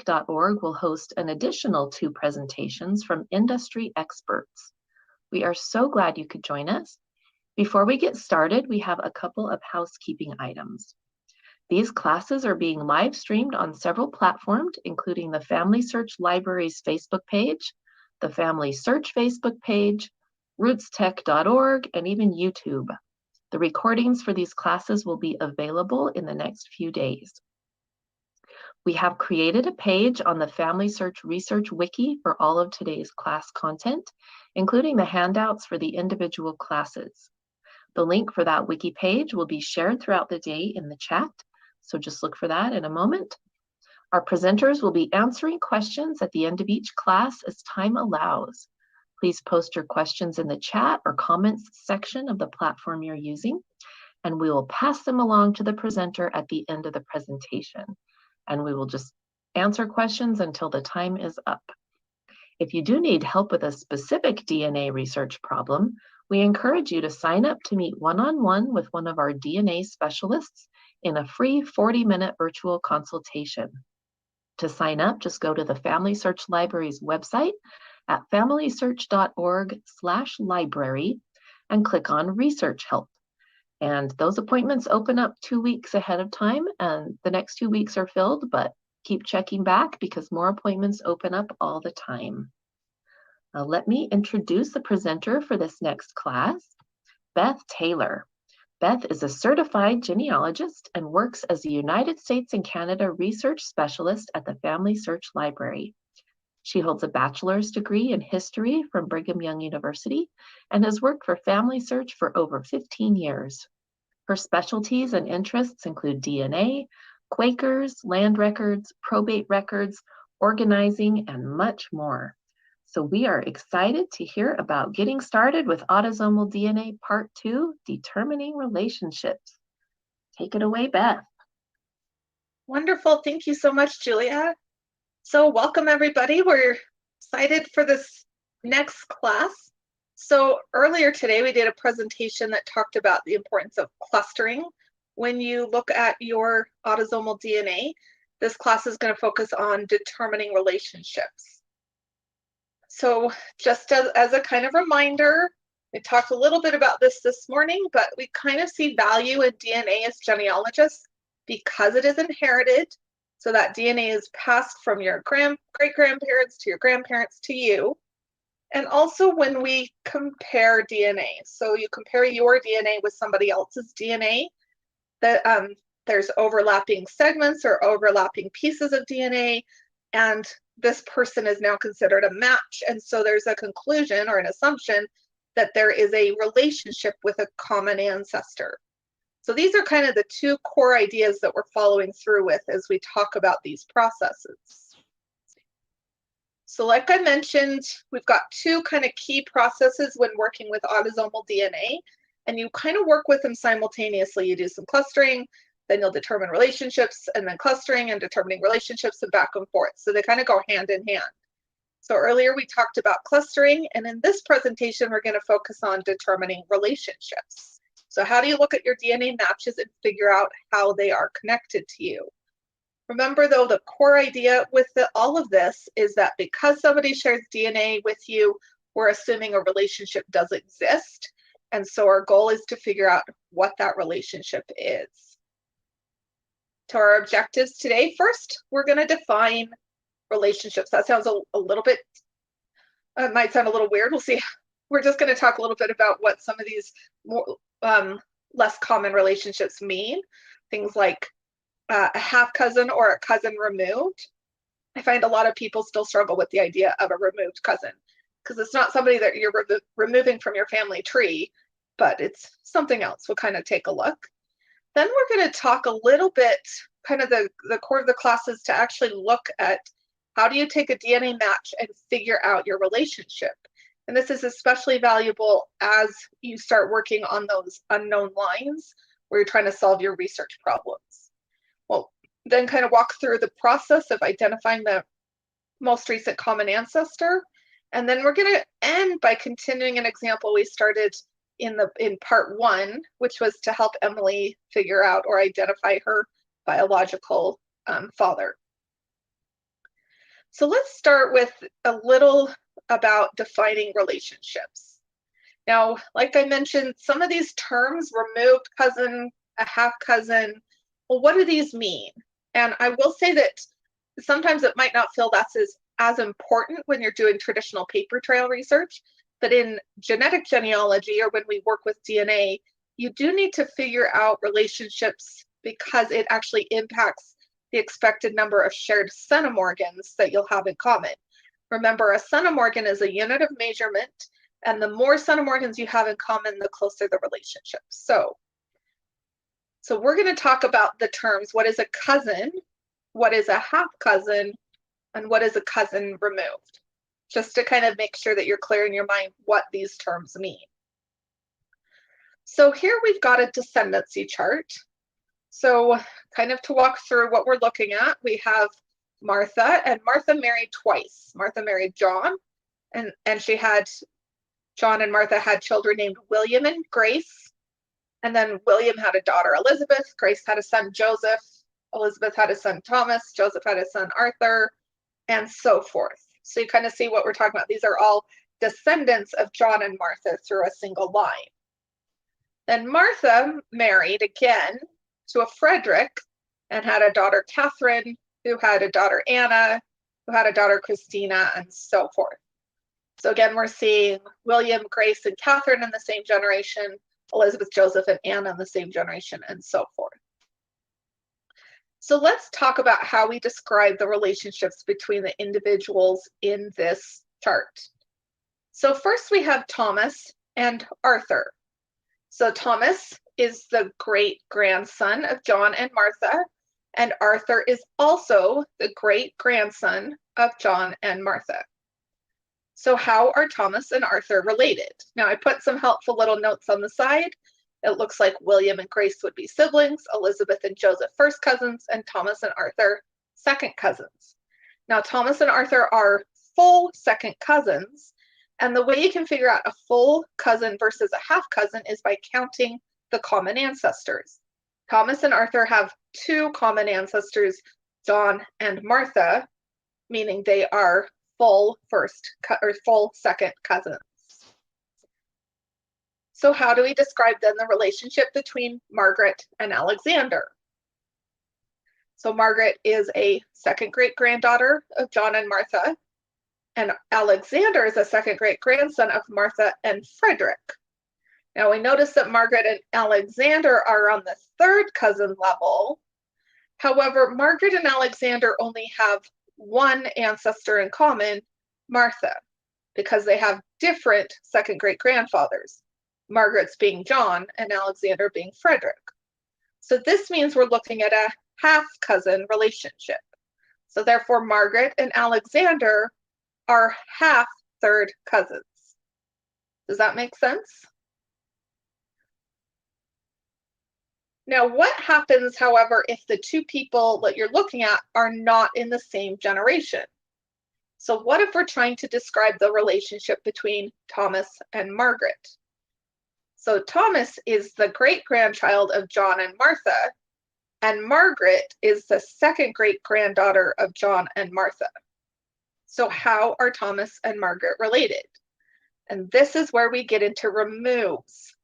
unlinked.org will host an additional 2 presentations from industry experts. We are so glad you could join us. Before we get started, we have a couple of housekeeping items. These classes are being live streamed on several platforms, including the Family Search Library's Facebook page, the Family Search Facebook page, rootstech.org, and even YouTube. The recordings for these classes will be available in the next few days. We have created a page on the Family Search Research Wiki for all of today's class content, including the handouts for the individual classes. The link for that wiki page will be shared throughout the day in the chat, so just look for that in a moment. Our presenters will be answering questions at the end of each class as time allows. Please post your questions in the chat or comments section of the platform you're using, and we will pass them along to the presenter at the end of the presentation. And we will just answer questions until the time is up. If you do need help with a specific DNA research problem, we encourage you to sign up to meet one-on-one with one of our DNA specialists in a free 40-minute virtual consultation. To sign up, just go to the Family Search Library's website at familysearch.org/library and click on Research Help. And those appointments open up 2 weeks ahead of time, and the next 2 weeks are filled, but keep checking back because more appointments open up all the time. Let me introduce the presenter for this next class, Beth Taylor. Beth is a certified genealogist and works as a United States and Canada research specialist at the Family Search Library. She holds a bachelor's degree in history from Brigham Young University and has worked for Family Search for over 15 years. Her specialties and interests include DNA, Quakers, land records, probate records, organizing, and much more. So we are excited to hear about getting started with autosomal DNA Part 2, Determining Relationships. Take it away, Beth. Wonderful. Thank you so much, Julia. So welcome, everybody. We're excited for this next class. So earlier today, we did a presentation that talked about the importance of clustering. When you look at your autosomal DNA, this class is going to focus on determining relationships. So just as a kind of reminder, we talked a little bit about this morning, but we kind of see value in DNA as genealogists because it is inherited. So that DNA is passed from your great-grandparents to your grandparents to you. And also when we compare DNA, so you compare your DNA with somebody else's DNA, that there's overlapping segments or overlapping pieces of DNA, and this person is now considered a match. And so there's a conclusion or an assumption that there is a relationship with a common ancestor. So these are kind of the 2 core ideas that we're following through with as we talk about these processes. So like I mentioned, we've got 2 kind of key processes when working with autosomal DNA, and you kind of work with them simultaneously. You do some clustering, then you'll determine relationships, and then clustering and determining relationships and back and forth. So they kind of go hand in hand. So earlier we talked about clustering, and in this presentation, we're going to focus on determining relationships. So how do you look at your DNA matches and figure out how they are connected to you? Remember, though, the core idea with all of this is that because somebody shares DNA with you, we're assuming a relationship does exist. And so our goal is to figure out what that relationship is. To our objectives today, first, we're going to define relationships. That sounds a little bit, might sound a little weird. We'll see. We're just going to talk a little bit about what some of these more less common relationships mean. Things like a half cousin or a cousin removed. I find a lot of people still struggle with the idea of a removed cousin because it's not somebody that you're removing from your family tree, but it's something else. We'll kind of take a look. Then we're going to talk a little bit, kind of the core of the class is to actually look at how do you take a DNA match and figure out your relationship. And this is especially valuable as you start working on those unknown lines where you're trying to solve your research problems. We'll then kind of walk through the process of identifying the most recent common ancestor. And then we're going to end by continuing an example we started in part 1, which was to help Emily figure out or identify her biological father. So let's start with a little about defining relationships. Now, like I mentioned, some of these terms, removed cousin, a half cousin, well, what do these mean? And I will say that sometimes it might not feel that's as important when you're doing traditional paper trail research, but in genetic genealogy or when we work with DNA, you do need to figure out relationships because it actually impacts the expected number of shared centimorgans that you'll have in common. Remember, a centimorgan is a unit of measurement, and the more centimorgans you have in common, the closer the relationship. So we're going to talk about the terms, what is a cousin, what is a half cousin, and what is a cousin removed, just to kind of make sure that you're clear in your mind what these terms mean. So here we've got a descendancy chart. So kind of to walk through what we're looking at, we have Martha, and Martha married twice. Martha married John, and John and Martha had children named William and Grace. And then William had a daughter, Elizabeth. Grace had a son, Joseph. Elizabeth had a son, Thomas. Joseph had a son, Arthur, and so forth. So you kind of see what we're talking about. These are all descendants of John and Martha through a single line. Then Martha married again to a Frederick and had a daughter, Catherine, who had a daughter, Anna, who had a daughter, Christina, and so forth. So again, we're seeing William, Grace, and Catherine in the same generation, Elizabeth, Joseph, and Anna in the same generation, and so forth. So let's talk about how we describe the relationships between the individuals in this chart. So first we have Thomas and Arthur. So Thomas is the great-grandson of John and Martha, and Arthur is also the great-grandson of John and Martha. So how are Thomas and Arthur related? Now I put some helpful little notes on the side. It looks like William and Grace would be siblings, Elizabeth and Joseph first cousins, and Thomas and Arthur second cousins. Now Thomas and Arthur are full second cousins, and the way you can figure out a full cousin versus a half cousin is by counting the common ancestors. Thomas and Arthur have two common ancestors, John and Martha, meaning they are full second cousins. So how do we describe then the relationship between Margaret and Alexander? So Margaret is a second great-granddaughter of John and Martha, and Alexander is a second great-grandson of Martha and Frederick. Now we notice that Margaret and Alexander are on the third cousin level. However, Margaret and Alexander only have one ancestor in common, Martha, because they have different second great-grandfathers, Margaret's being John and Alexander being Frederick. So this means we're looking at a half cousin relationship. So therefore Margaret and Alexander are half third cousins. Does that make sense? Now, what happens, however, if the two people that you're looking at are not in the same generation? So what if we're trying to describe the relationship between Thomas and Margaret? So Thomas is the great-grandchild of John and Martha, and Margaret is the second great-granddaughter of John and Martha. So how are Thomas and Margaret related? And this is where we get into removes.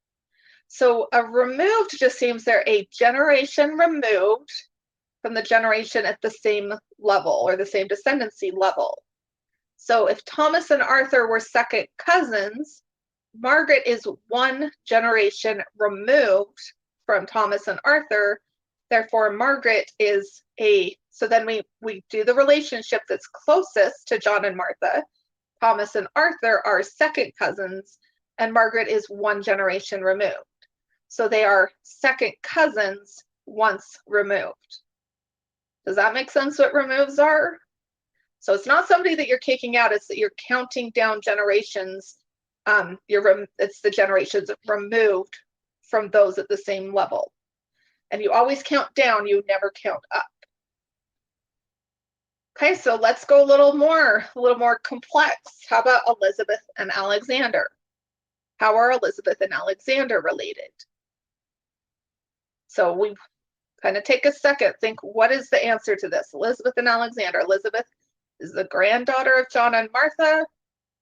So a removed just seems they're a generation removed from the generation at the same level or the same descendancy level. So if Thomas and Arthur were second cousins, Margaret is one generation removed from Thomas and Arthur. Therefore, Margaret is so then we do the relationship that's closest to John and Martha. Thomas and Arthur are second cousins, and Margaret is one generation removed. So they are second cousins once removed. Does that make sense what removes are? So it's not somebody that you're kicking out, it's that you're counting down generations. It's the generations removed from those at the same level. And you always count down, you never count up. Okay, so let's go a little more complex. How about Elizabeth and Alexander? How are Elizabeth and Alexander related? So we kind of take a second, think, what is the answer to this? Elizabeth and Alexander. Elizabeth is the granddaughter of John and Martha.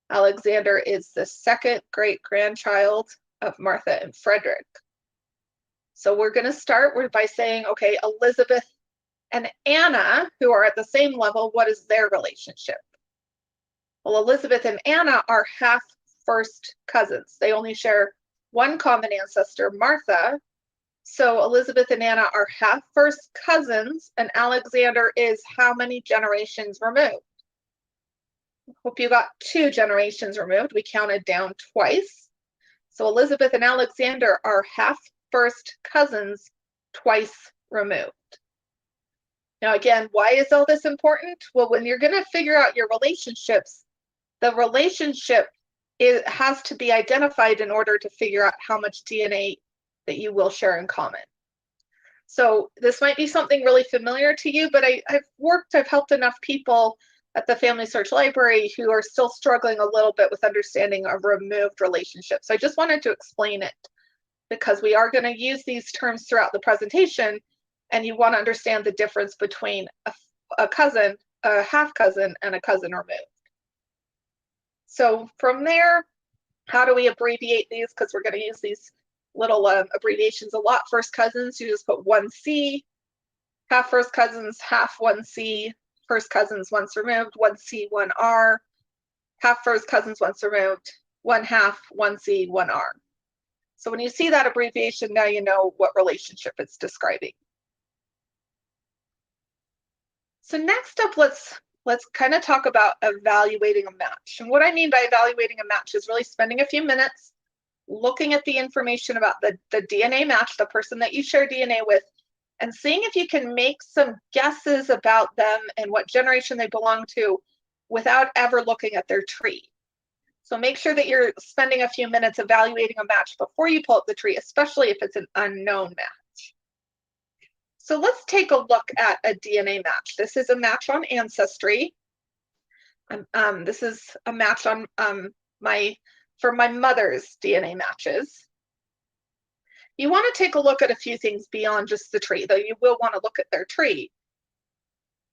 Alexander is the second great-grandchild of Martha and Frederick. So we're going to start by saying, okay, Elizabeth and Anna, who are at the same level, what is their relationship? Well, Elizabeth and Anna are half first cousins. They only share one common ancestor, Martha. So Elizabeth and Anna are half first cousins, and Alexander is how many generations removed? Hope you got 2 generations removed. We counted down twice. So Elizabeth and Alexander are half first cousins, twice removed. Now again, why is all this important? Well, when you're going to figure out your relationships, the relationship has to be identified in order to figure out how much DNA that you will share in common. So this might be something really familiar to you, but I've helped enough people at the Family Search Library who are still struggling a little bit with understanding a removed relationship. So I just wanted to explain it because we are going to use these terms throughout the presentation, and you want to understand the difference between a cousin, a half cousin, and a cousin removed. So from there, how do we abbreviate these? Because we're going to use these little abbreviations a lot. First cousins, you just put 1C. Half first cousins, half 1C. First cousins once removed, 1C, 1R. Half first cousins once removed, 1/2, 1C, 1R. So when you see that abbreviation, now you know what relationship it's describing. So next up, let's kind of talk about evaluating a match. And what I mean by evaluating a match is really spending a few minutes looking at the information about the DNA match, the person that you share DNA with, and seeing if you can make some guesses about them and what generation they belong to without ever looking at their tree. So make sure that you're spending a few minutes evaluating a match before you pull up the tree, especially if it's an unknown match. So let's take a look at a DNA match. This is a match on Ancestry. This is a match on for my mother's DNA matches. You want to take a look at a few things beyond just the tree, though you will want to look at their tree.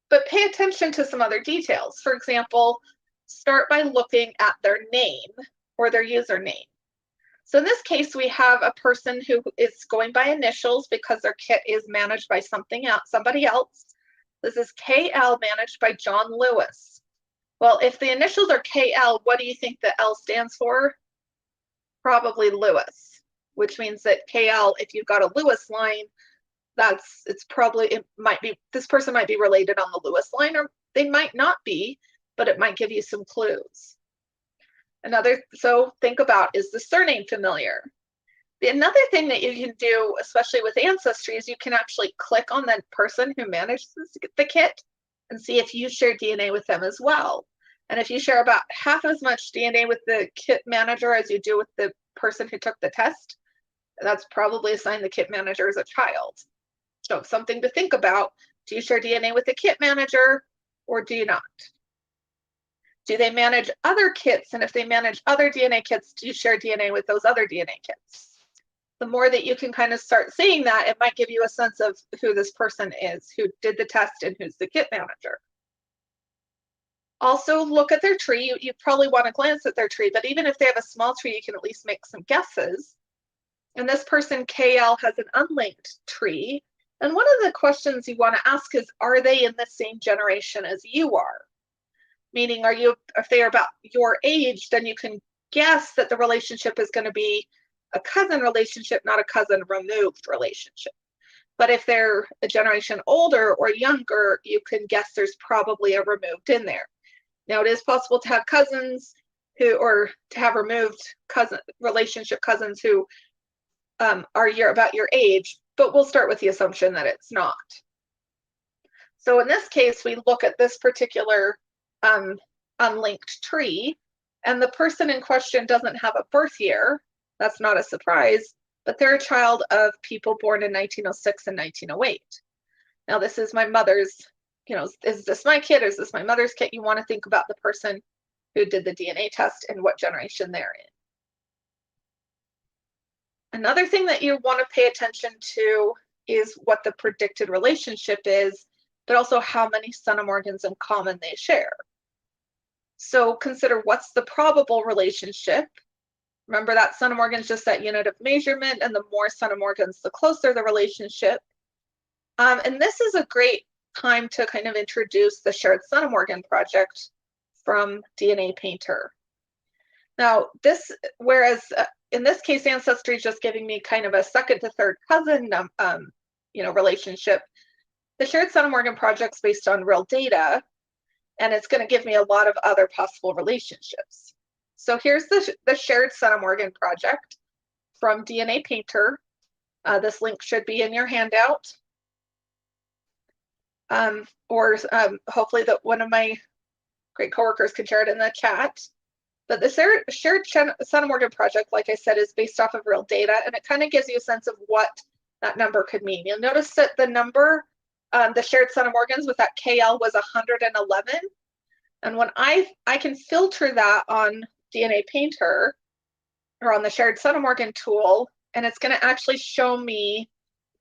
But pay attention to some other details. For example, start by looking at their name or their username. So in this case, we have a person who is going by initials because their kit is managed by somebody else. This is KL, managed by John Lewis. Well, if the initials are KL, what do you think the L stands for? Probably Lewis, which means that KL, if you've got a Lewis line, this person might be related on the Lewis line, or they might not be, but it might give you some clues. So think about, is the surname familiar? Another thing that you can do, especially with Ancestry, is you can actually click on the person who manages the kit and see if you share DNA with them as well. And if you share about half as much DNA with the kit manager as you do with the person who took the test, that's probably a sign the kit manager is a child. So something to think about. Do you share DNA with the kit manager or do you not? Do they manage other kits? And if they manage other DNA kits, do you share DNA with those other DNA kits? The more that you can kind of start seeing that, it might give you a sense of who this person is, who did the test and who's the kit manager. Also look at their tree. You probably want to glance at their tree, but even if they have a small tree, you can at least make some guesses. And this person, KL, has an unlinked tree. And one of the questions you want to ask is, are they in the same generation as you are? Meaning, if they are about your age, then you can guess that the relationship is going to be a cousin relationship, not a cousin removed relationship. But if they're a generation older or younger, you can guess there's probably a removed in there. Now, it is possible to have cousins or to have removed relationship cousins who are about your age, but we'll start with the assumption that it's not. So in this case, we look at this particular unlinked tree, and the person in question doesn't have a birth year. That's not a surprise, but they're a child of people born in 1906 and 1908. Now, this is my mother's, is this my kid or is this my mother's kid? You want to think about the person who did the DNA test and what generation they're in. Another thing that you want to pay attention to is what the predicted relationship is, but also how many centimorgans in common they share. So consider what's the probable relationship. Remember that centimorgan is just that unit of measurement, and the more centimorgans, the closer the relationship. And this is a great time to kind of introduce the shared centimorgan project from DNA Painter. Now, whereas in this case, Ancestry is just giving me kind of a second to third cousin, relationship. The shared centimorgan project's based on real data, and it's going to give me a lot of other possible relationships. So here's the shared centimorgan project from DNA Painter. This link should be in your handout. Or hopefully that one of my great coworkers can share it in the chat. But the shared centimorgan project, like I said, is based off of real data, and it kind of gives you a sense of what that number could mean. You'll notice that the number, the shared centimorgans with that KL was 111. And when I can filter that on DNA Painter or on the shared centimorgan tool, and it's going to actually show me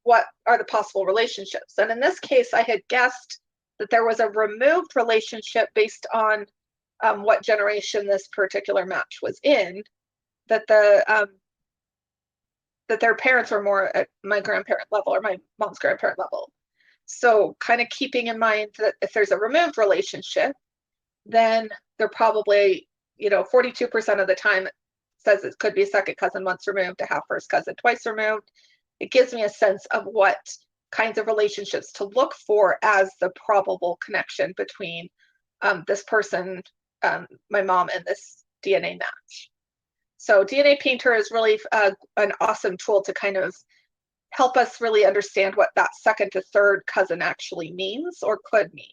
what are the possible relationships. And in this case, I had guessed that there was a removed relationship based on what generation this particular match was in, that that their parents were more at my grandparent level or my mom's grandparent level. So kind of keeping in mind that if there's a removed relationship, then they're probably, 42% of the time it says it could be a second cousin once removed, a half first cousin twice removed. It gives me a sense of what kinds of relationships to look for as the probable connection between this person, my mom, and this DNA match. So DNA Painter is really an awesome tool to kind of help us really understand what that second to third cousin actually means or could mean.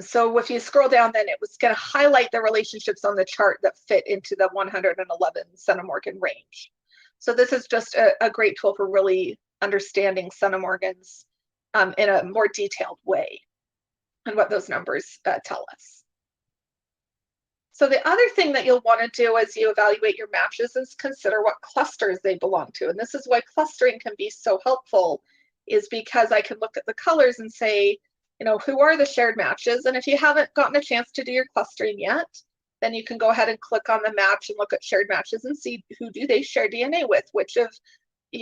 So if you scroll down, then it was going to highlight the relationships on the chart that fit into the 111 centimorgan range. So this is just a great tool for really understanding centimorgans in a more detailed way and what those numbers tell us. So the other thing that you'll want to do as you evaluate your matches is consider what clusters they belong to. And this is why clustering can be so helpful, is because I can look at the colors and say, who are the shared matches? And if you haven't gotten a chance to do your clustering yet, then you can go ahead and click on the match and look at shared matches and see who do they share DNA with, which of,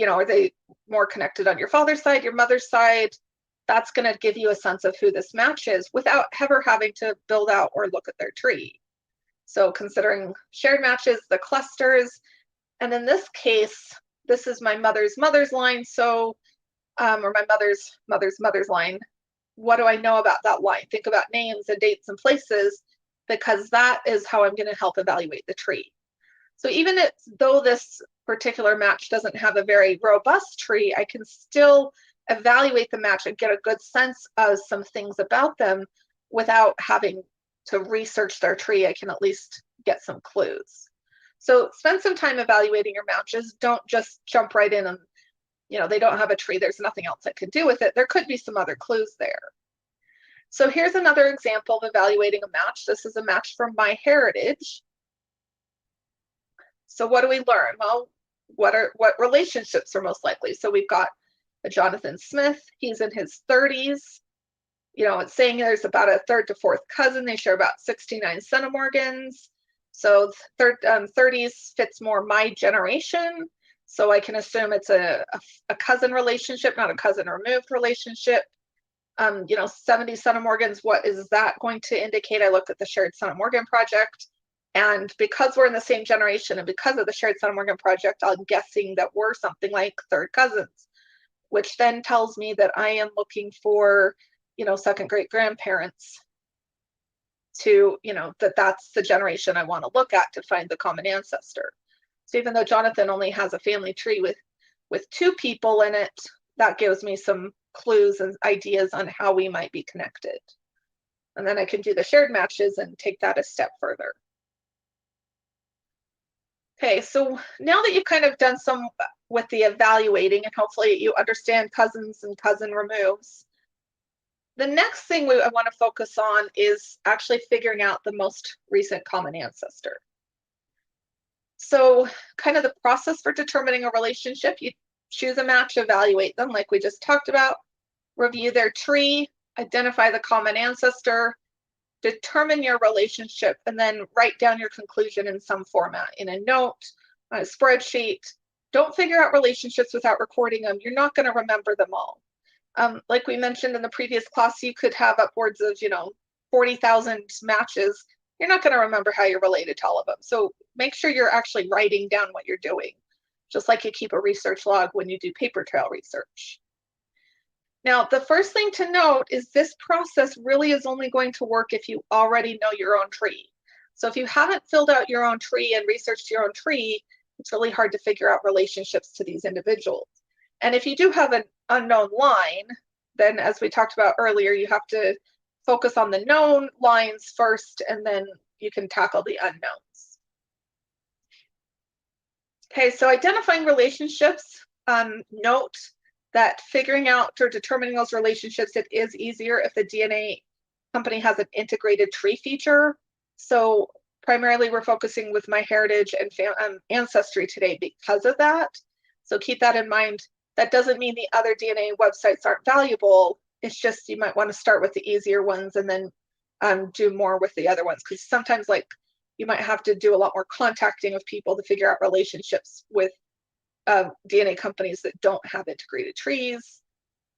are they more connected on your father's side, your mother's side? That's going to give you a sense of who this match is without ever having to build out or look at their tree. So considering shared matches, the clusters, and in this case, this is my mother's line, so, or my mother's line. What do I know about that line? Think about names and dates and places, because that is how I'm going to help evaluate the tree. So even though this particular match doesn't have a very robust tree, I can still evaluate the match and get a good sense of some things about them without having to research their tree. I can at least get some clues. So spend some time evaluating your matches. Don't just jump right in and, they don't have a tree, there's nothing else I could do with it. There could be some other clues there. So here's another example of evaluating a match. This is a match from MyHeritage. So what do we learn? Well, what relationships are most likely? So we've got a Jonathan Smith. He's in his 30s. It's saying there's about a third to fourth cousin. They share about 69 centimorgans. So 30s fits more my generation. So I can assume it's a cousin relationship, not a cousin removed relationship. 70 centimorgans, what is that going to indicate? I look at the shared centimorgan project, and because we're in the same generation and because of the shared centimorgan project, I'm guessing that we're something like third cousins, which then tells me that I am looking for, second great grandparents to, that's the generation I want to look at to find the common ancestor. So even though Jonathan only has a family tree with 2 people in it, that gives me some clues and ideas on how we might be connected. And then I can do the shared matches and take that a step further. Okay, so now that you've kind of done some with the evaluating, and hopefully you understand cousins and cousin removes, the next thing I want to focus on is actually figuring out the most recent common ancestor. So kind of the process for determining a relationship, you choose a match, evaluate them like we just talked about, review their tree, identify the common ancestor, determine your relationship, and then write down your conclusion in some format, in a note, on a spreadsheet. Don't figure out relationships without recording them. You're not going to remember them all. Like we mentioned in the previous class, you could have upwards of, 40,000 matches. You're not going to remember how you're related to all of them. So make sure you're actually writing down what you're doing, just like you keep a research log when you do paper trail research. Now, the first thing to note is this process really is only going to work if you already know your own tree. So if you haven't filled out your own tree and researched your own tree, it's really hard to figure out relationships to these individuals. And if you do have an unknown line, then as we talked about earlier, you have to focus on the known lines first, and then you can tackle the unknowns. Okay, so identifying relationships, note that figuring out or determining those relationships, it is easier if the DNA company has an integrated tree feature. So primarily we're focusing with MyHeritage and Ancestry today because of that. So keep that in mind. That doesn't mean the other DNA websites aren't valuable. It's just you might want to start with the easier ones and then do more with the other ones, because sometimes like you might have to do a lot more contacting of people to figure out relationships with DNA companies that don't have integrated trees.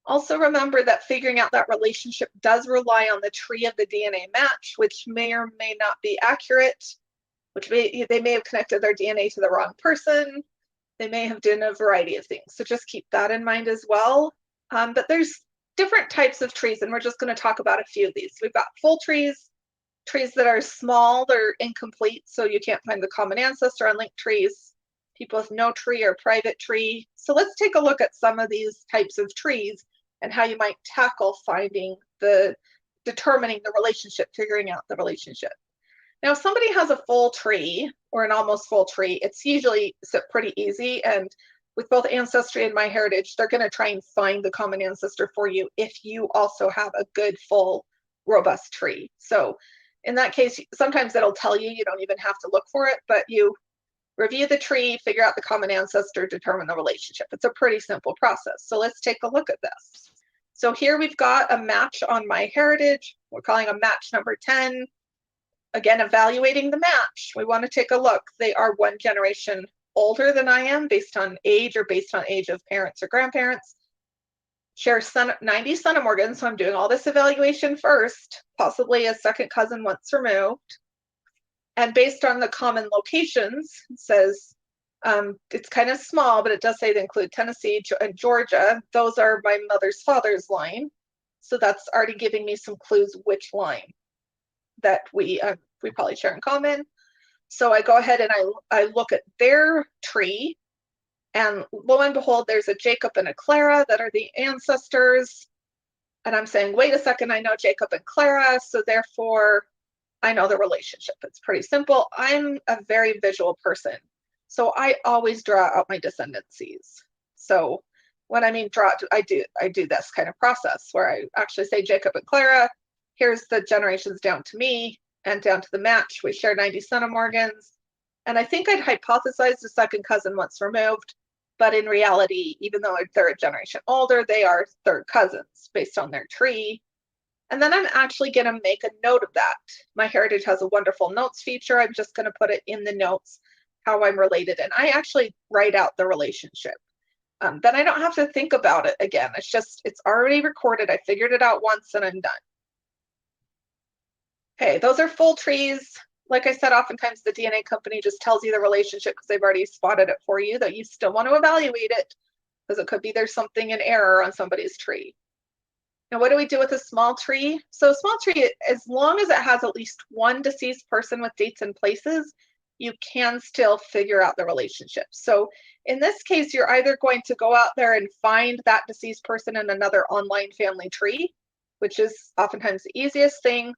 Also remember that figuring out that relationship does rely on the tree of the DNA match, which may or may not be accurate, they may have connected their DNA to the wrong person. They may have done a variety of things. So just keep that in mind as well. But there's different types of trees, and we're just going to talk about a few of these. We've got full trees, trees that are small, they're incomplete, so you can't find the common ancestor. Unlinked trees, people with no tree or private tree. So let's take a look at some of these types of trees and how you might tackle determining the relationship, figuring out the relationship. Now, if somebody has a full tree or an almost full tree, it's usually pretty easy. And with both Ancestry and MyHeritage, they're going to try and find the common ancestor for you if you also have a good, full, robust tree. So in that case, sometimes it'll tell you, you don't even have to look for it, but you review the tree, figure out the common ancestor, determine the relationship. It's a pretty simple process. So let's take a look at this. So here we've got a match on MyHeritage. We're calling a match number 10. Again, evaluating the match, we want to take a look. They are 1 generation older than I am based on age or based on age of parents or grandparents. Share 90 centimorgans, so I'm doing all this evaluation first, possibly a second cousin once removed. And based on the common locations, it says it's kind of small, but it does say they include Tennessee and Georgia. Those are my mother's father's line. So that's already giving me some clues which line that we probably share in common. So I go ahead and I look at their tree, and lo and behold, there's a Jacob and a Clara that are the ancestors. And I'm saying, wait a second, I know Jacob and Clara, so therefore I know the relationship. It's pretty simple. I'm a very visual person, so I always draw out my descendancies. So when I mean draw, I do this kind of process where I actually say Jacob and Clara, here's the generations down to me and down to the match. We share 90 centimorgans. And I think I'd hypothesized a second cousin once removed, but in reality, even though they're a generation older, they are third cousins based on their tree. And then I'm actually going to make a note of that. MyHeritage has a wonderful notes feature. I'm just going to put it in the notes how I'm related. And I actually write out the relationship. Then I don't have to think about it again. It's already recorded. I figured it out once and I'm done. Okay, those are full trees. Like I said, oftentimes the DNA company just tells you the relationship because they've already spotted it for you, though you still want to evaluate it because it could be there's something in error on somebody's tree. Now, what do we do with a small tree? So a small tree, as long as it has at least one deceased person with dates and places, you can still figure out the relationship. So in this case, you're either going to go out there and find that deceased person in another online family tree, which is oftentimes the easiest thing.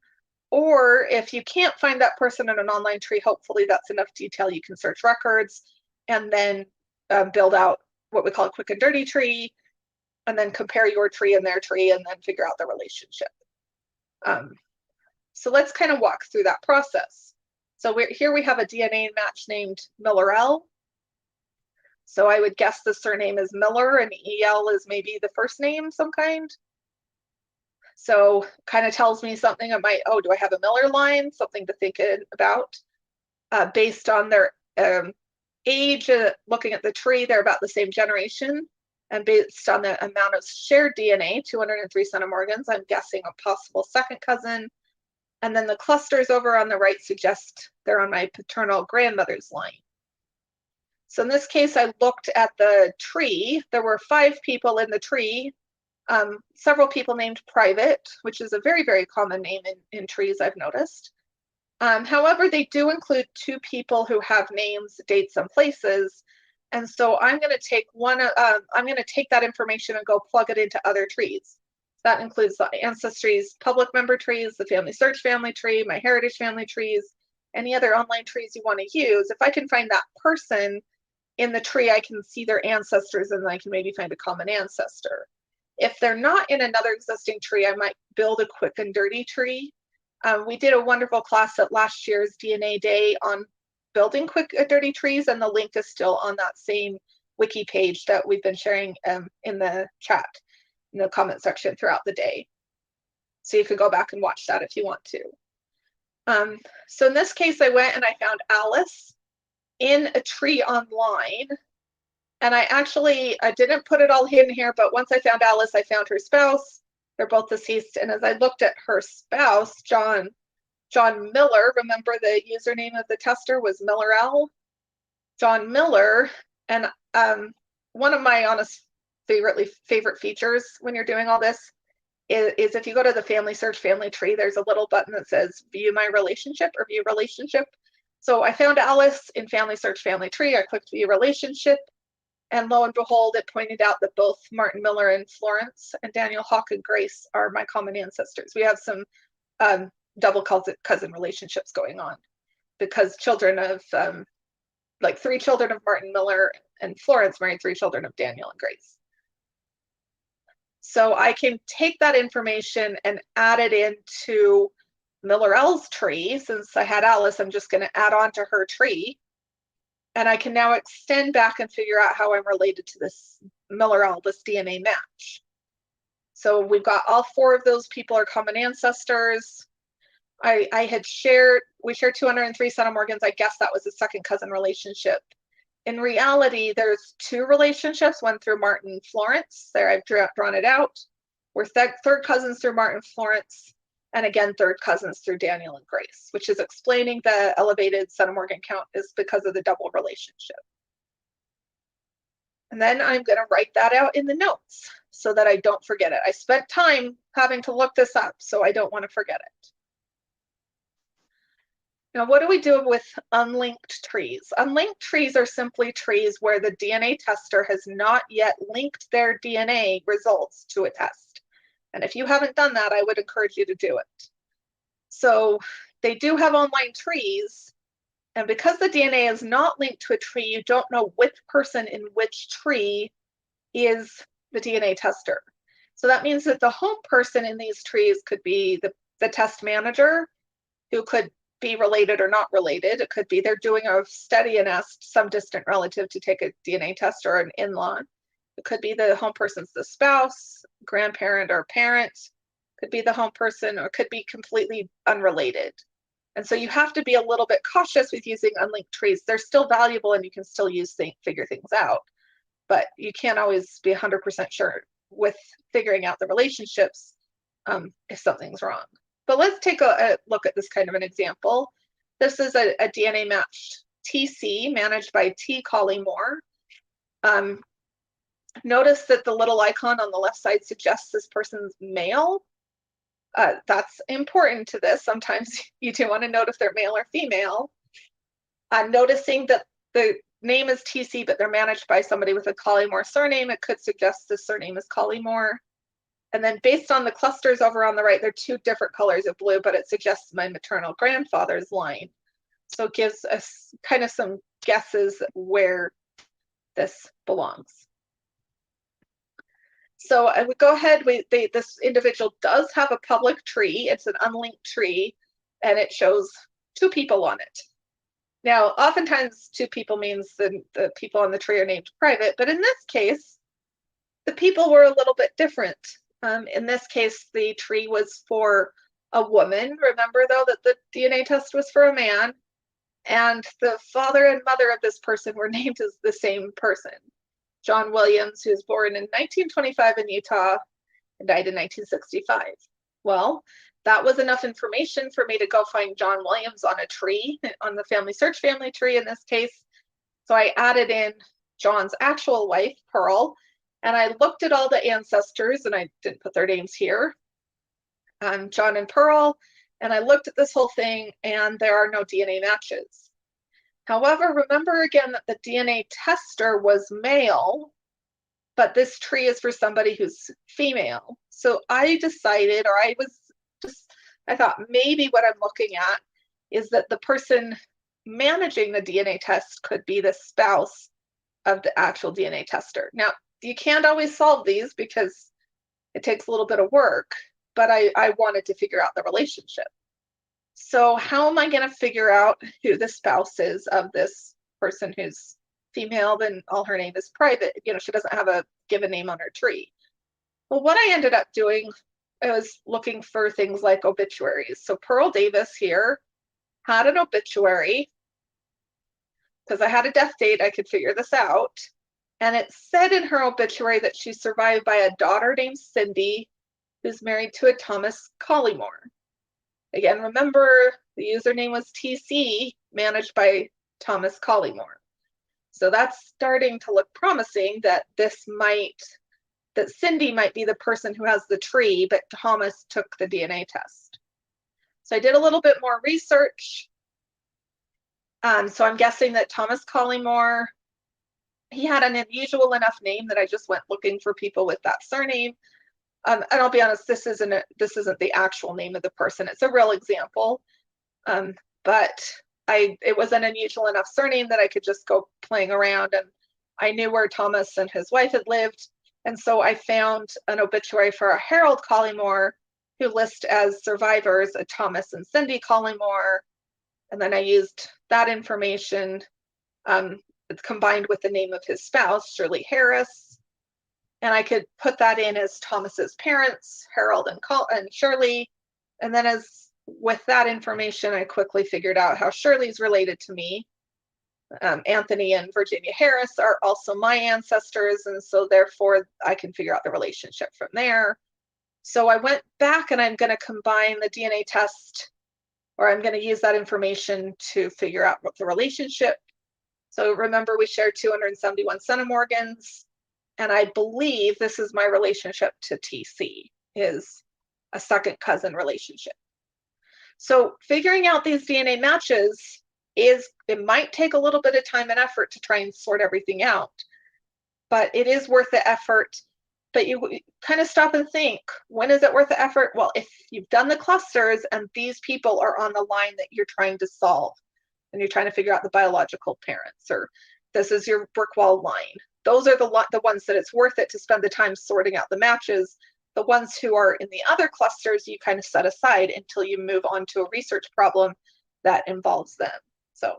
Or if you can't find that person in an online tree, hopefully that's enough detail you can search records and then build out what we call a quick and dirty tree, and then compare your tree and their tree and then figure out the relationship. So let's kind of walk through that process. So here we have a DNA match named Millerell. So I would guess the surname is Miller and EL is maybe the first name, some kind. So kind of tells me something. I might, oh, do I have a Miller line? Something to think about. Based on their age, looking at the tree, they're about the same generation. And based on the amount of shared DNA, 203 centimorgans, I'm guessing a possible second cousin. And then the clusters over on the right suggest they're on my paternal grandmother's line. So in this case, I looked at the tree. There were 5 people in the tree, several people named Private, which is a very, very common name in trees, I've noticed. However, they do include 2 people who have names, dates, and places. And so I'm going to take that information and go plug it into other trees. That includes the Ancestry's public member trees, the Family Search family tree, my Heritage family trees, any other online trees you want to use. If I can find that person in the tree, I can see their ancestors, and I can maybe find a common ancestor. If they're not in another existing tree, I might build a quick and dirty tree. We did a wonderful class at last year's DNA Day on building quick and dirty trees, and the link is still on that same wiki page that we've been sharing in the chat, in the comment section throughout the day. So you could go back and watch that if you want to. So in this case, I went and I found Alice in a tree online. And I didn't put it all in here, but once I found Alice, I found her spouse. They're both deceased. And as I looked at her spouse, John Miller, remember the username of the tester was Miller L. John Miller. And one of my honest favorite features when you're doing all this is if you go to the Family Search family tree, there's a little button that says view my relationship or view relationship. So I found Alice in Family Search family tree. I clicked view relationship. And lo and behold, it pointed out that both Martin Miller and Florence and Daniel Hawk and Grace are my common ancestors. We have some double cousin relationships going on because children of, like 3 children of Martin Miller and Florence married 3 children of Daniel and Grace. So I can take that information and add it into Miller L's tree. Since I had Alice, I'm just going to add on to her tree. And I can now extend back and figure out how I'm related to this Miller L, this DNA match. So we've got all 4 of those people are common ancestors. We shared 203 centimorgans. I guess that was a second cousin relationship. In reality, there's 2 relationships, one through Martin and Florence. There, I've drawn it out. We're third cousins through Martin and Florence. And again, third cousins through Daniel and Grace, which is explaining the elevated centimorgan count is because of the double relationship. And then I'm going to write that out in the notes so that I don't forget it. I spent time having to look this up, so I don't want to forget it. Now, what do we do with unlinked trees? Unlinked trees are simply trees where the DNA tester has not yet linked their DNA results to a test. And if you haven't done that, I would encourage you to do it. So they do have online trees. And because the DNA is not linked to a tree, you don't know which person in which tree is the DNA tester. So that means that the home person in these trees could be the test manager, who could be related or not related. It could be they're doing a study and asked some distant relative to take a DNA test or an in-law. It could be the home person's the spouse, grandparent, or parent. Could be the home person, or could be completely unrelated. And so you have to be a little bit cautious with using unlinked trees. They're still valuable and you can still figure things out, but you can't always be 100% sure with figuring out the relationships if something's wrong. But let's take a look at this kind of an example. This is a DNA matched TC managed by T. Collymore. Notice that the little icon on the left side suggests this person's male. That's important to this. Sometimes you do want to note if they're male or female. Noticing that the name is TC, but they're managed by somebody with a Collymore surname, it could suggest the surname is Collymore. And then based on the clusters over on the right, they're 2 different colors of blue, but it suggests my maternal grandfather's line. So it gives us kind of some guesses where this belongs. So I would go ahead, this individual does have a public tree. It's an unlinked tree, and it shows 2 people on it. Now, oftentimes 2 people means the people on the tree are named private, but in this case, the people were a little bit different. In this case, the tree was for a woman. Remember, though, that the DNA test was for a man. And the father and mother of this person were named as the same person. John Williams, who was born in 1925 in Utah and died in 1965. Well, that was enough information for me to go find John Williams on a tree, on the family search family tree in this case. So I added in John's actual wife, Pearl, and I looked at all the ancestors, and I didn't put their names here, John and Pearl, and I looked at this whole thing, and there are no DNA matches. However, remember again that the DNA tester was male, but this tree is for somebody who's female. So I decided, or I thought maybe what I'm looking at is that the person managing the DNA test could be the spouse of the actual DNA tester. Now, you can't always solve these because it takes a little bit of work, but I wanted to figure out the relationship. So how am I going to figure out who the spouse is of this person who's female? Then all her name is private. You know, she doesn't have a given name on her tree. Well, what I ended up doing, I was looking for things like obituaries. So Pearl Davis here had an obituary. Because I had a death date, I could figure this out. And it said in her obituary that she's survived by a daughter named Cindy, who's married to a Thomas Collymore. Again, remember the username was TC, managed by Thomas Collymore. So that's starting to look promising that that Cindy might be the person who has the tree, but Thomas took the DNA test. So I did a little bit more research. So I'm guessing that Thomas Collymore, he had an unusual enough name that I just went looking for people with that surname. And I'll be honest, this isn't the actual name of the person. It's a real example. But it was an unusual enough surname that I could just go playing around, and I knew where Thomas and his wife had lived. And so I found an obituary for a Harold Collymore, who lists as survivors a Thomas and Cindy Collymore. And then I used that information combined with the name of his spouse, Shirley Harris. And I could put that in as Thomas's parents, Harold and Shirley. And then with that information, I quickly figured out how Shirley's related to me. Anthony and Virginia Harris are also my ancestors. And so therefore I can figure out the relationship from there. So I went back and I'm going to combine the DNA test, or I'm going to use that information to figure out what the relationship. So remember, we share 271 centimorgans, and I believe this is my relationship to TC, is a second cousin relationship. So figuring out these DNA matches it might take a little bit of time and effort to try and sort everything out, but it is worth the effort. But you kind of stop and think, when is it worth the effort? Well, if you've done the clusters and these people are on the line that you're trying to solve, and you're trying to figure out the biological parents, or this is your brick wall line, those are the ones that it's worth it to spend the time sorting out the matches. The ones who are in the other clusters, you kind of set aside until you move on to a research problem that involves them. So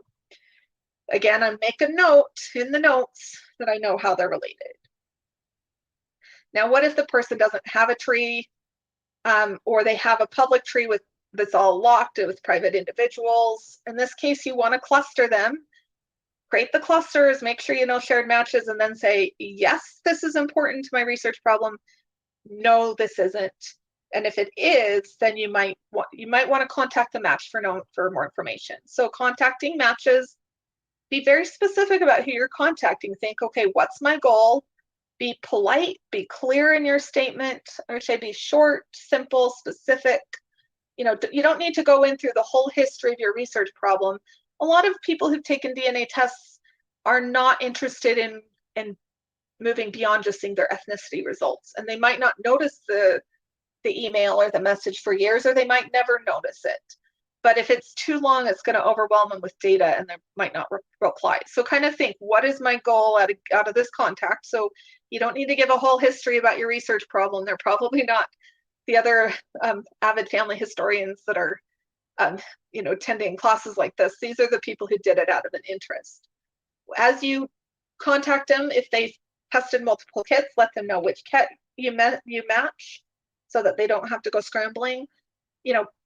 again, I make a note in the notes that I know how they're related. Now, what if the person doesn't have a tree, or they have a public tree that's all locked with private individuals? In this case, you want to cluster them, create the clusters, make sure you know shared matches, and then say, yes, this is important to my research problem. No, this isn't. And if it is, then you might want to contact the match for more information. So contacting matches, be very specific about who you're contacting. Think, okay, what's my goal? Be polite, be clear in your statement. Or should I be short, simple, specific? You know, you don't need to go in through the whole history of your research problem. A lot of people who've taken DNA tests are not interested in moving beyond just seeing their ethnicity results. And they might not notice the email or the message for years, or they might never notice it. But if it's too long, it's going to overwhelm them with data and they might not reply. So kind of think, what is my goal out of this contact? So you don't need to give a whole history about your research problem. They're probably not the other avid family historians that are attending classes like this. These are the people who did it out of an interest. As you contact them, if they've tested multiple kits, let them know which kit you match. so that they don't have to go scrambling.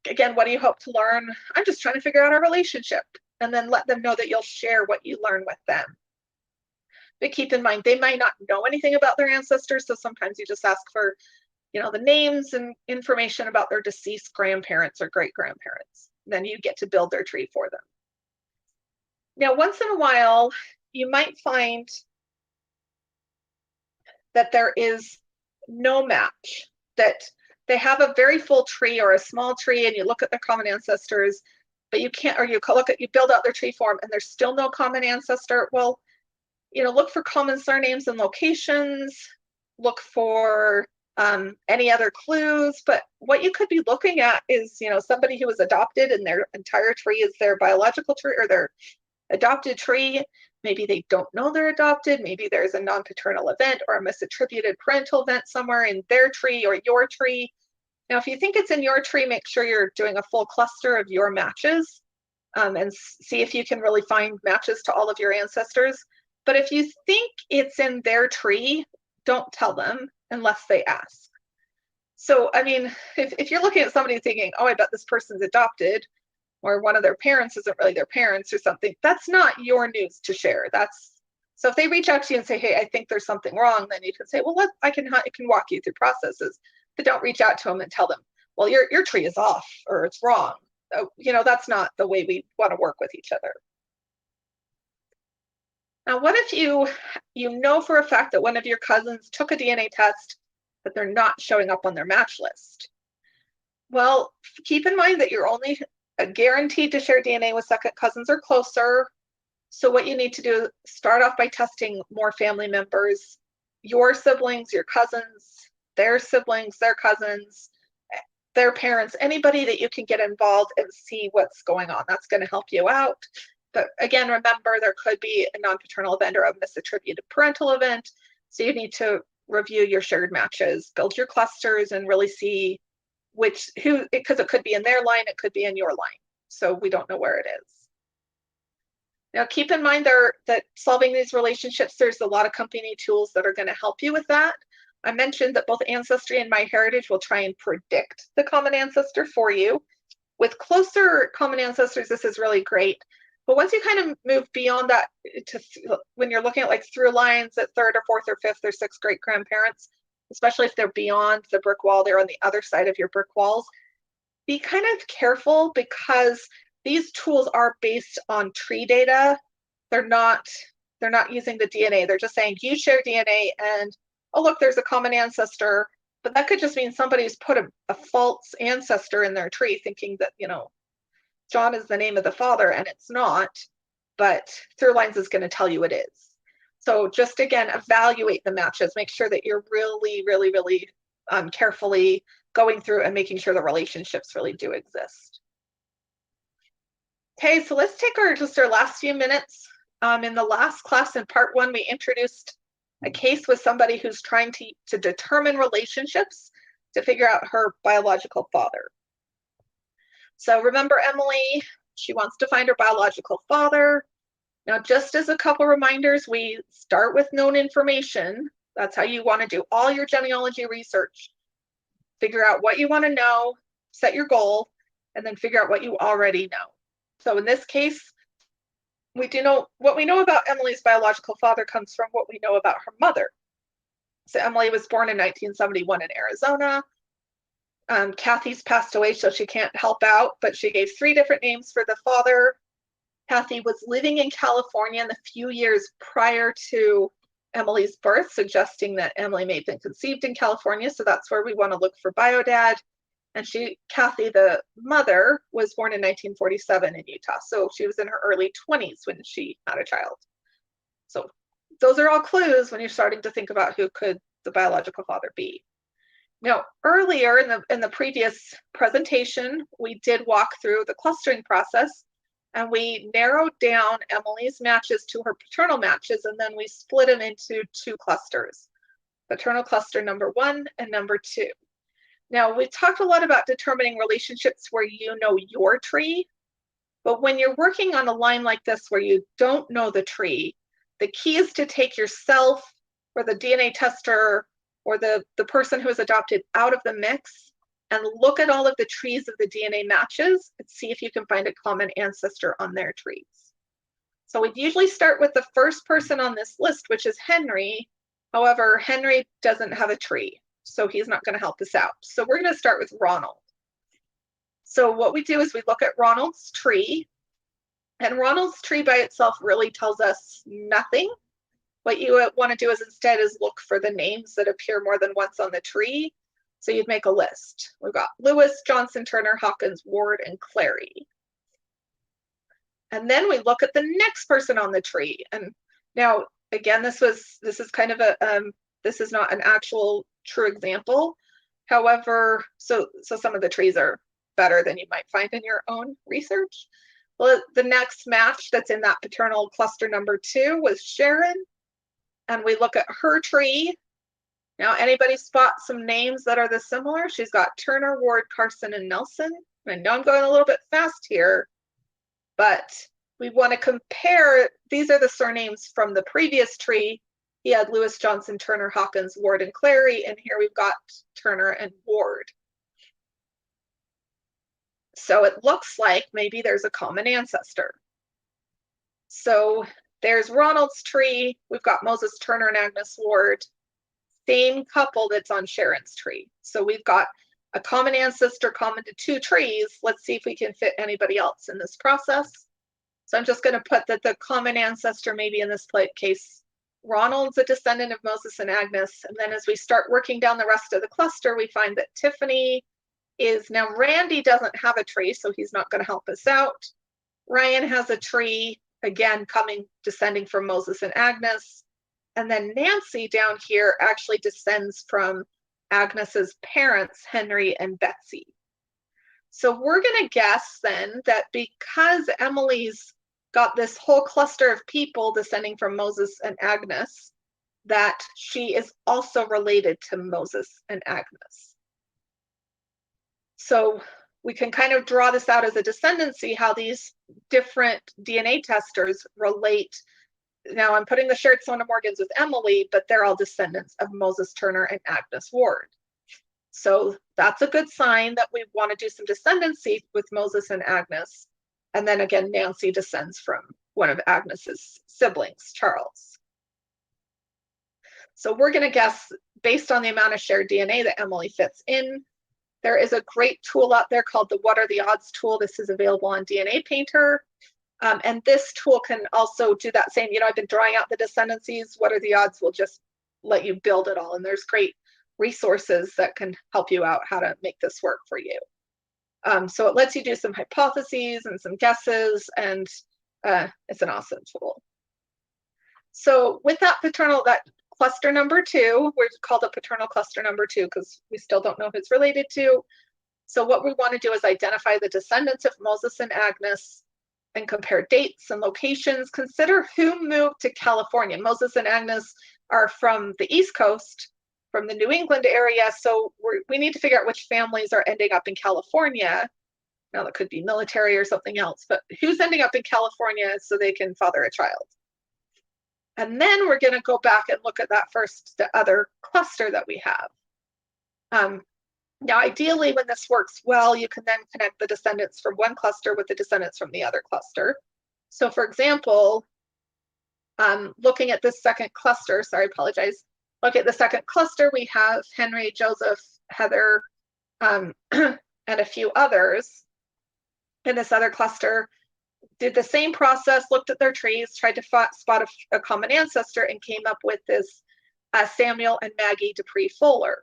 Again, what do you hope to learn? I'm just trying to figure out our relationship, and then let them know that you'll share what you learn with them. But keep in mind, they might not know anything about their ancestors, so sometimes you just ask for, the names and information about their deceased grandparents or great-grandparents. Then you get to build their tree for them. Now, once in a while, you might find that there is no match, that they have a very full tree or a small tree, and you look at their common ancestors, but you can't, or you build out their tree form and there's still no common ancestor. Well, look for common surnames and locations, look for any other clues, but what you could be looking at is, somebody who was adopted and their entire tree is their biological tree or their adopted tree. Maybe they don't know they're adopted. Maybe there's a non-paternal event or a misattributed parental event somewhere in their tree or your tree. Now, if you think it's in your tree, make sure you're doing a full cluster of your matches and see if you can really find matches to all of your ancestors. But if you think it's in their tree, don't tell them unless they ask. So, I mean, if you're looking at somebody thinking, oh, I bet this person's adopted, or one of their parents isn't really their parents or something, that's not your news to share. So if they reach out to you and say, hey, I think there's something wrong, then you can say, well, I can walk you through processes, but don't reach out to them and tell them, well, your tree is off or it's wrong. That's not the way we want to work with each other. Now, what if you know for a fact that one of your cousins took a DNA test, but they're not showing up on their match list? Well, keep in mind that you're only guaranteed to share DNA with second cousins or closer. So what you need to do is start off by testing more family members, your siblings, your cousins, their siblings, their cousins, their parents, anybody that you can get involved and see what's going on. That's going to help you out. But again, remember, there could be a non-paternal event or a misattributed parental event. So you need to review your shared matches, build your clusters, and really see because it could be in their line, it could be in your line. So we don't know where it is. Now, keep in mind that solving these relationships, there's a lot of company tools that are going to help you with that. I mentioned that both Ancestry and MyHeritage will try and predict the common ancestor for you. With closer common ancestors, this is really great. But once you kind of move beyond that when you're looking at like through lines at third or fourth or fifth or sixth great grandparents, especially if they're beyond the brick wall, they're on the other side of your brick walls, be kind of careful because these tools are based on tree data. They're not using the DNA. They're just saying you share DNA and, oh, look, there's a common ancestor. But that could just mean somebody's put a false ancestor in their tree thinking that, John is the name of the father, and it's not, but Through Lines is going to tell you it is. So just, again, evaluate the matches. Make sure that you're really, really, really carefully going through and making sure the relationships really do exist. Okay, so let's take our last few minutes. In the last class in part 1, we introduced a case with somebody who's trying to determine relationships to figure out her biological father. So remember Emily, she wants to find her biological father. Now, just as a couple reminders, we start with known information. That's how you want to do all your genealogy research. Figure out what you want to know, set your goal, and then figure out what you already know. So in this case, we do know what we know about Emily's biological father comes from what we know about her mother. So Emily was born in 1971 in Arizona. Kathy's passed away, so she can't help out, but she gave 3 different names for the father. Kathy was living in California in the few years prior to Emily's birth, suggesting that Emily may have been conceived in California, so that's where we want to look for biodad. And Kathy, the mother, was born in 1947 in Utah, so she was in her early 20s when she had a child. So those are all clues when you're starting to think about who could the biological father be. Now, earlier in the previous presentation, we did walk through the clustering process, and we narrowed down Emily's matches to her paternal matches, and then we split them into 2 clusters, paternal cluster number 1 and number 2. Now, we talked a lot about determining relationships where you know your tree, but when you're working on a line like this where you don't know the tree, the key is to take yourself or the DNA tester or the person who was adopted out of the mix and look at all of the trees of the DNA matches and see if you can find a common ancestor on their trees. So we'd usually start with the first person on this list, which is Henry. However, Henry doesn't have a tree, so he's not going to help us out. So we're going to start with Ronald. So what we do is we look at Ronald's tree, and Ronald's tree by itself really tells us nothing. What you want to do is instead is look for the names that appear more than once on the tree. So you'd make a list. We've got Lewis, Johnson, Turner, Hawkins, Ward, and Clary. And then we look at the next person on the tree. And now, again, this is kind of this is not an actual true example. However, so some of the trees are better than you might find in your own research. Well, the next match that's in that paternal cluster number 2 was Sharon. And we look at her tree. Now, anybody spot some names that are the similar? She's got Turner, Ward, Carson, and Nelson. I know I'm going a little bit fast here, but we want to compare. These are the surnames from the previous tree. He had Lewis, Johnson, Turner, Hawkins, Ward, and Clary, and here we've got Turner and Ward. So it looks like maybe there's a common ancestor. So there's Ronald's tree. We've got Moses Turner and Agnes Ward. Same couple that's on Sharon's tree. So we've got a common ancestor common to 2 trees. Let's see if we can fit anybody else in this process. So I'm just going to put that the common ancestor, maybe in this case, Ronald's a descendant of Moses and Agnes. And then as we start working down the rest of the cluster, we find that Tiffany is, now Randy doesn't have a tree, so he's not going to help us out. Ryan has a tree, again, descending from Moses and Agnes. And then Nancy down here actually descends from Agnes's parents, Henry and Betsy. So we're going to guess then that because Emily's got this whole cluster of people descending from Moses and Agnes, that she is also related to Moses and Agnes. So we can kind of draw this out as a descendancy, how these different DNA testers relate. Now I'm putting the shared Sonamorgans with Emily, but they're all descendants of Moses Turner and Agnes Ward. So that's a good sign that we want to do some descendancy with Moses and Agnes. And then again, Nancy descends from one of Agnes's siblings, Charles. So we're going to guess based on the amount of shared DNA that Emily fits in. There is a great tool out there called the What Are the Odds tool. This is available on DNA Painter. And this tool can also do that same, I've been drawing out the descendancies. What are the odds? Will just let you build it all. And there's great resources that can help you out how to make this work for you. So it lets you do some hypotheses and some guesses, and it's an awesome tool. So with that cluster number 2, we're called a paternal cluster number 2 because we still don't know who it's related to. So what we want to do is identify the descendants of Moses and Agnes and compare dates and locations. Consider who moved to California. Moses and Agnes are from the East Coast, from the New England area. So we need to figure out which families are ending up in California. Now that could be military or something else, but who's ending up in California so they can father a child. And then we're going to go back and look at the other cluster that we have. Now, ideally, when this works well, you can then connect the descendants from one cluster with the descendants from the other cluster. So for example, looking at this second cluster, apologize. Look at the second cluster, we have Henry, Joseph, Heather, and a few others. In this other cluster, did the same process, looked at their trees, tried to spot a common ancestor, and came up with this Samuel and Maggie Dupree Fuller.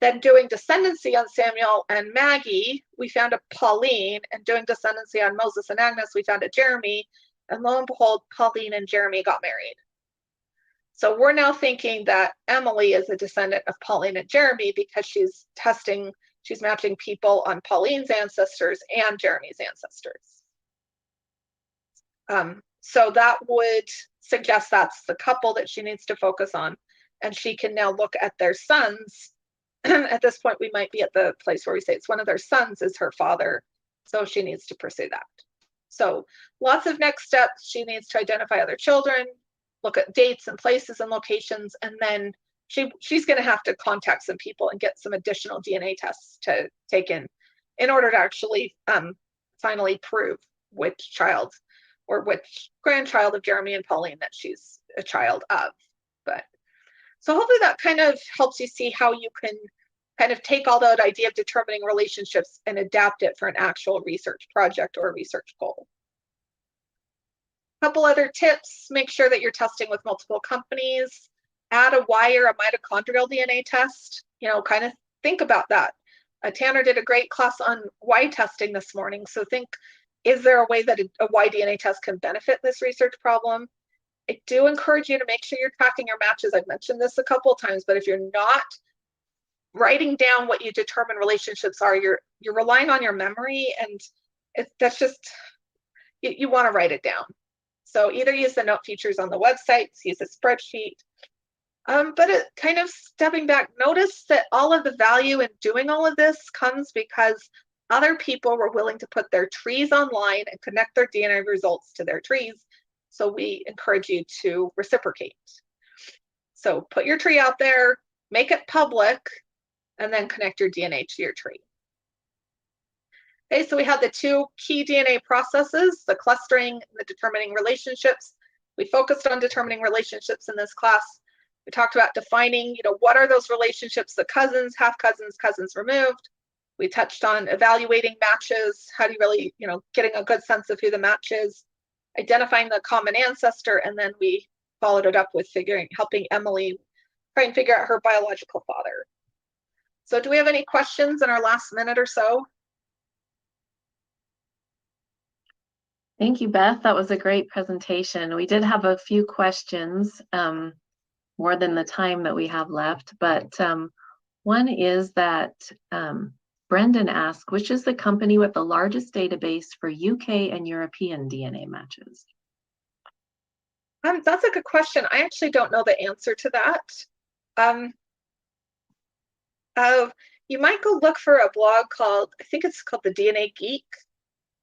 Then doing descendancy on Samuel and Maggie, we found a Pauline, and doing descendancy on Moses and Agnes, we found a Jeremy, and lo and behold, Pauline and Jeremy got married. So we're now thinking that Emily is a descendant of Pauline and Jeremy because she's matching people on Pauline's ancestors and Jeremy's ancestors. So that would suggest that's the couple that she needs to focus on, and she can now look at their sons. At this point, we might be at the place where we say it's one of their sons is her father, so she needs to pursue that. So lots of next steps. She needs to identify other children, look at dates and places and locations, and then she's going to have to contact some people and get some additional DNA tests to take in order to actually finally prove which child or which grandchild of Jeremy and Pauline that she's a child of. But so hopefully that kind of helps you see how you can kind of take all that idea of determining relationships and adapt it for an actual research project or a research goal. A couple other tips: make sure that you're testing with multiple companies. Add a Y or a mitochondrial DNA test. You know, kind of think about that. Tanner did a great class on Y testing this morning. So think, is there a way that a Y DNA test can benefit this research problem? I do encourage you to make sure you're tracking your matches. I've mentioned this a couple of times, but if you're not writing down what you determine relationships are, you're relying on your memory, and that's just, you want to write it down. So either use the note features on the website, use a spreadsheet, but it kind of stepping back, notice that all of the value in doing all of this comes because other people were willing to put their trees online and connect their DNA results to their trees. So we encourage you to reciprocate. So put your tree out there, make it public, and then connect your DNA to your tree. Okay, so we had the two key DNA processes, the clustering and the determining relationships. We focused on determining relationships in this class. We talked about defining, you know, what are those relationships, the cousins, half cousins, cousins removed. We touched on evaluating matches. How do you really, you know, getting a good sense of who the match is, identifying the common ancestor, and then we followed it up with helping Emily try and figure out her biological father. So do we have any questions in our last minute or so? Thank you, Beth. That was a great presentation. We did have a few questions, more than the time that we have left, but one is that Brendan asked, which is the company with the largest database for UK and European DNA matches? That's a good question. I actually don't know the answer to that. You might go look for a blog called, I think it's called the DNA Geek,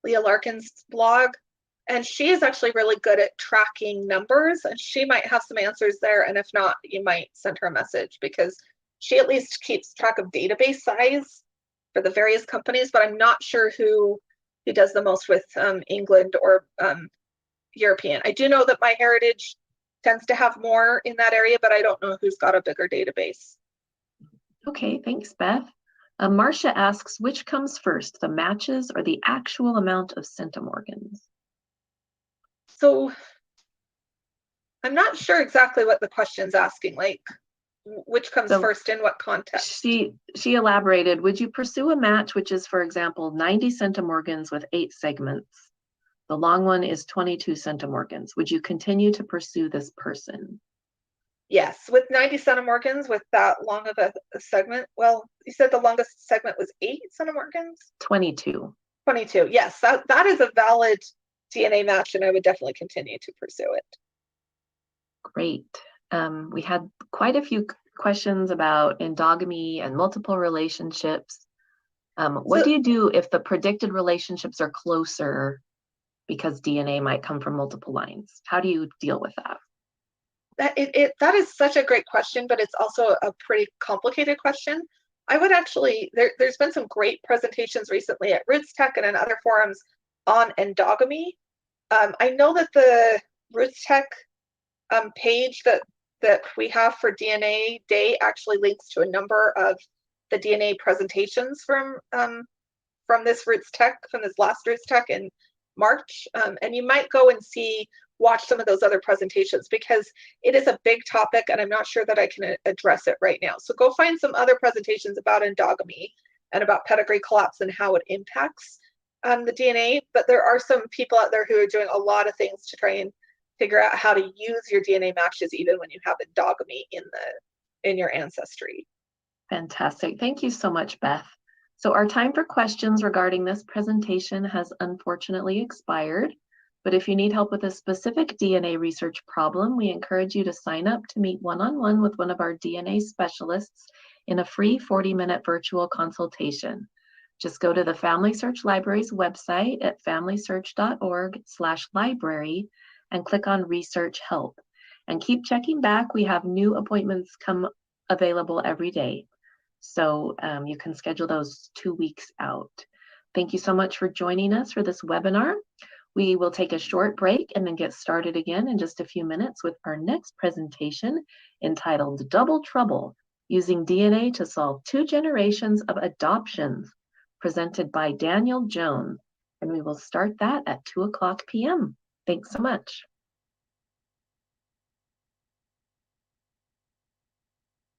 Leah Larkin's blog. And she is actually really good at tracking numbers, and she might have some answers there. And if not, you might send her a message, because she at least keeps track of database size for the various companies, but I'm not sure who does the most with England or European. I do know that MyHeritage tends to have more in that area, but I don't know who's got a bigger database. Okay, thanks, Beth. Marcia asks, which comes first, the matches or the actual amount of centimorgans? So I'm not sure exactly what the question's asking, like which comes first in what context. She elaborated, would you pursue a match which is, for example, 90 centimorgans with 8 segments? The long one is 22 centimorgans. Would you continue to pursue this person? Yes, with 90 centimorgans with that long of a segment. Well, you said the longest segment was 8 centimorgans? 22. 22, yes, that is a valid DNA match, and I would definitely continue to pursue it. Great. We had quite a few questions about endogamy and multiple relationships. What do you do if the predicted relationships are closer because DNA might come from multiple lines? How do you deal with that? That is such a great question, but it's also a pretty complicated question. I would actually, there's been some great presentations recently at Roots Tech and in other forums on endogamy. I know that the Roots Tech page that we have for DNA Day actually links to a number of the DNA presentations from this Roots Tech, from this last Roots Tech in March. And you might go and watch some of those other presentations, because it is a big topic and I'm not sure that I can address it right now. So go find some other presentations about endogamy and about pedigree collapse and how it impacts the DNA. But there are some people out there who are doing a lot of things to try and figure out how to use your DNA matches even when you have endogamy in your ancestry. Fantastic. Thank you so much, Beth. So our time for questions regarding this presentation has unfortunately expired, but if you need help with a specific DNA research problem, we encourage you to sign up to meet one-on-one with one of our DNA specialists in a free 40-minute virtual consultation. Just go to the Family Search Library's website at familysearch.org/library and click on Research Help. And keep checking back. We have new appointments available every day. So you can schedule those 2 weeks out. Thank you so much for joining us for this webinar. We will take a short break and then get started again in just a few minutes with our next presentation entitled Double Trouble, Using DNA to Solve 2 Generations of Adoptions, presented by Daniel Jones. And we will start that at 2:00 p.m. Thanks so much.